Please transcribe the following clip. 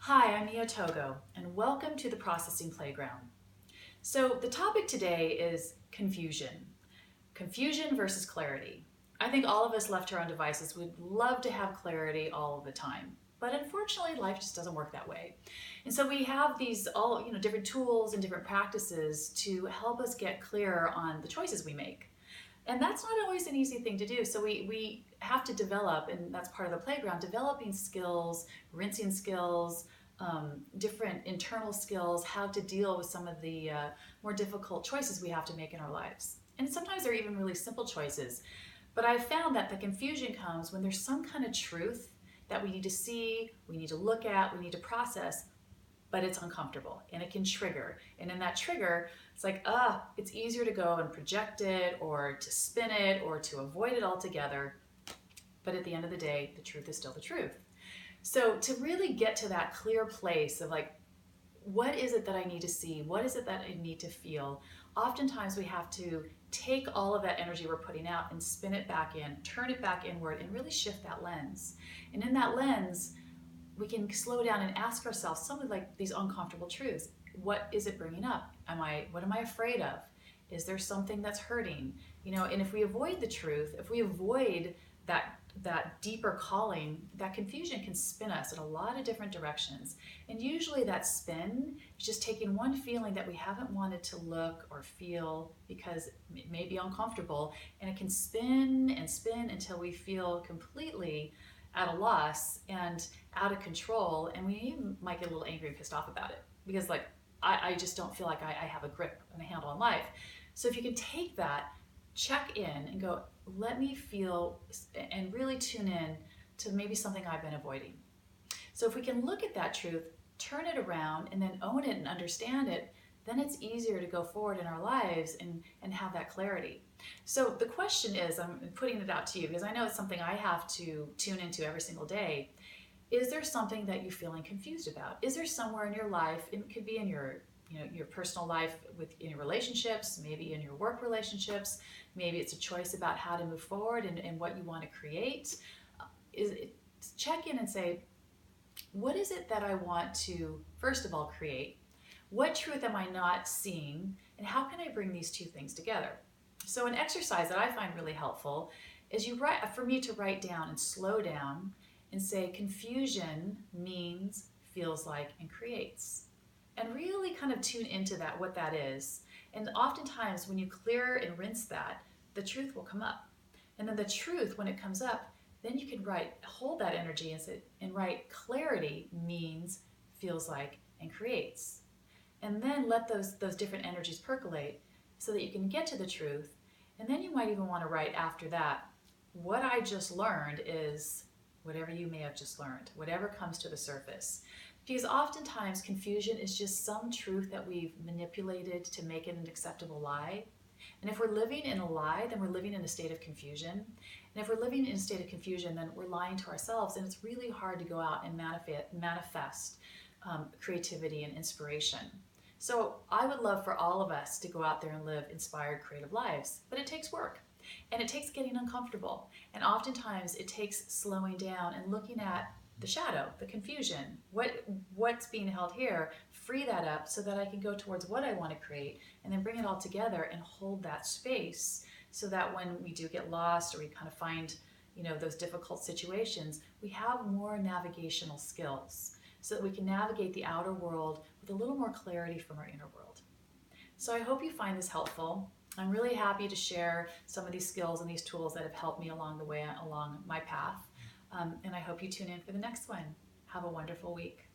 Hi, I'm Mia Togo, and welcome to the Processing Playground. So, the topic today is confusion. Confusion versus clarity. I think all of us left to our own devices would love to have clarity all of the time. But unfortunately, life just doesn't work that way. And so we have these different tools and different practices to help us get clear on the choices we make. And that's not always an easy thing to do. So we have to develop, and that's part of the playground, developing skills, rinsing skills, different internal skills, how to deal with some of the more difficult choices we have to make in our lives. And sometimes they're even really simple choices. But I've found that the confusion comes when there's some kind of truth that we need to see, we need to look at, we need to process, but it's uncomfortable and it can trigger. And in that trigger, it's like, it's easier to go and project it or to spin it or to avoid it altogether. But at the end of the day, the truth is still the truth. So to really get to that clear place of like, what is it that I need to see? What is it that I need to feel? Oftentimes we have to take all of that energy we're putting out and spin it back in, turn it back inward, and really shift that lens. And in that lens, we can slow down and ask ourselves some of like these uncomfortable truths. What is it bringing up? What am I afraid of? Is there something that's hurting? And if we avoid the truth, if we avoid that deeper calling, that confusion can spin us in a lot of different directions. And usually that spin is just taking one feeling that we haven't wanted to look or feel because it may be uncomfortable, and it can spin and spin until we feel completely at a loss and out of control, and we even might get a little angry and pissed off about it because like I just don't feel like I have a grip and a handle on life. So if you can take that, check in and go, let me feel and really tune in to maybe something I've been avoiding. So if we can look at that truth, turn it around, and then own it and understand it, then it's easier to go forward in our lives and have that clarity. So the question is, I'm putting it out to you because I know it's something I have to tune into every single day. Is there something that you're feeling confused about? Is there somewhere in your life, it could be in your personal life in your relationships, maybe in your work relationships, maybe it's a choice about how to move forward and what you want to create. Check in and say, what is it that I want to, first of all, create? What truth am I not seeing? And how can I bring these two things together? So an exercise that I find really helpful is for me to write down and slow down and say confusion means, feels like, and creates. And really kind of tune into that, what that is. And oftentimes when you clear and rinse that, the truth will come up. And then the truth, when it comes up, then you can hold that energy and write clarity means, feels like, and creates. And then let those different energies percolate so that you can get to the truth. And then you might even want to write after that, what I just learned is whatever you may have just learned, whatever comes to the surface. Because oftentimes confusion is just some truth that we've manipulated to make it an acceptable lie. And if we're living in a lie, then we're living in a state of confusion. And if we're living in a state of confusion, then we're lying to ourselves, and it's really hard to go out and manifest creativity and inspiration. So I would love for all of us to go out there and live inspired, creative lives, but it takes work. And it takes getting uncomfortable. And oftentimes it takes slowing down and looking at the shadow, the confusion, what's being held here, free that up so that I can go towards what I want to create, and then bring it all together and hold that space so that when we do get lost or we kind of find those difficult situations, we have more navigational skills so that we can navigate the outer world with a little more clarity from our inner world. So I hope you find this helpful. I'm really happy to share some of these skills and these tools that have helped me along the way, along my path. And I hope you tune in for the next one. Have a wonderful week.